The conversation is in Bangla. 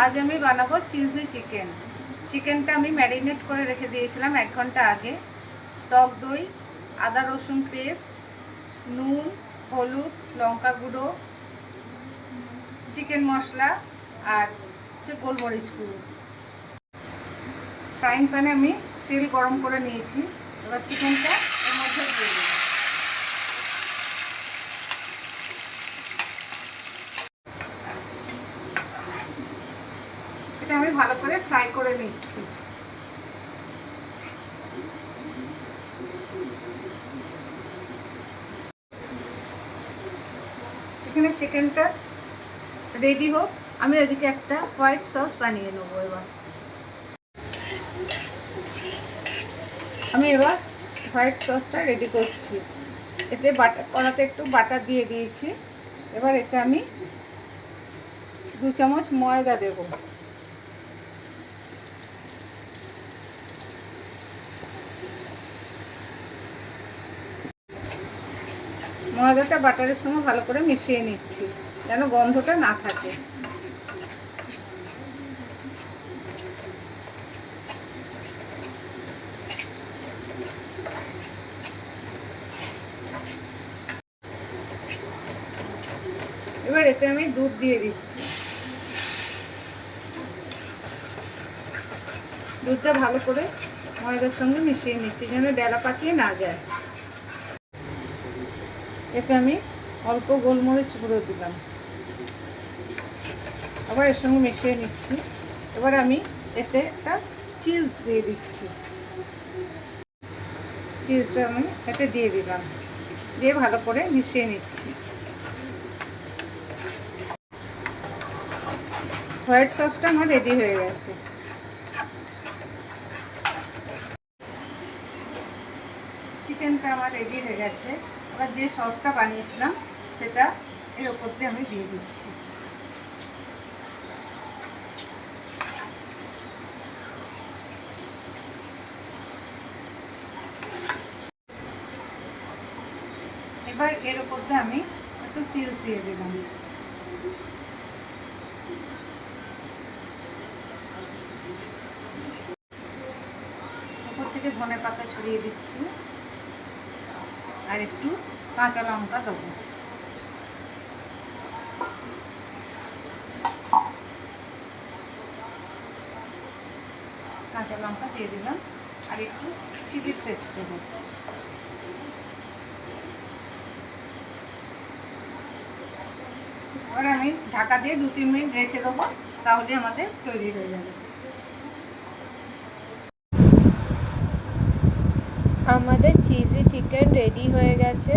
আজ আমি বানাবো চিজি চিকেন। চিকেনটা আমি ম্যারিনেট করে রেখে দিয়েছিলাম 1 ঘন্টা আগে। টক দই, আদা রসুন পেস্ট, নুন, হলুদ, লঙ্কা গুঁড়ো, চিকেন মশলা আর গোলমরিচ গুঁড়ো। ফ্রাইং প্যানে আমি তেল গরম করে নিয়েছি। এবার চিকেনটা এর মধ্যে দিয়ে দেবো। এটা আমি ভালো করে ফ্রাই করে নিচ্ছি। এখানে চিকেনটা রেডি হোক, আমি ওইদিকে একটা হোয়াইট সস বানিয়ে নেবো। আমি এবার হোয়াইট সসটা রেডি করছি। এতে কড়াতে একটু বাটার দিয়ে দিয়েছি। এবার এতে আমি 2 চামচ ময়দা দেব। ময়দাটা বাটারের সঙ্গে ভালো করে মিশিয়ে নিচ্ছি যেন গন্ধটা না থাকে। এবার এতে আমি দুধ দিয়ে দিচ্ছি। দুধটা ভালো করে ময়দার সঙ্গে মিশিয়ে নিচ্ছি যেন ডেলা পাকিয়ে না যায়। এতে আমি অল্প গোলমরিচ গুঁড়ো দিলাম, আবার এর সঙ্গে মিশিয়ে নিচ্ছি। এবার আমি এতে একটা চিজ দিয়ে দিচ্ছি। চিজটা আমি এতে দিয়ে দিলাম, দিয়ে ভালো করে মিশিয়ে নিচ্ছি। হোয়াইট সসটা আমার রেডি হয়ে গেছে। চিকেনটা আমার রেডি হয়ে গেছে। এবার যে সসটা বানিয়েছিলাম সেটা এর ওপর দিয়ে আমি দিয়ে দিচ্ছি। এবার এর ওপর দিয়ে আমি একটু চিজ দিয়ে দিলাম। উপর থেকে ধনে পাতা ছড়িয়ে দিচ্ছি আর একটু কাঁচা লঙ্কা দেবো। কাঁচা লঙ্কা দিয়ে দিলাম আর একটু চিলি ফ্লেক্স দেবো। এবার আমি ঢাকা দিয়ে 2-3 মিনিট রেখে দেবো, তাহলে আমাদের তৈরি হয়ে যাবে। আমাদের চিজি চিকেন রেডি হয়ে গেছে।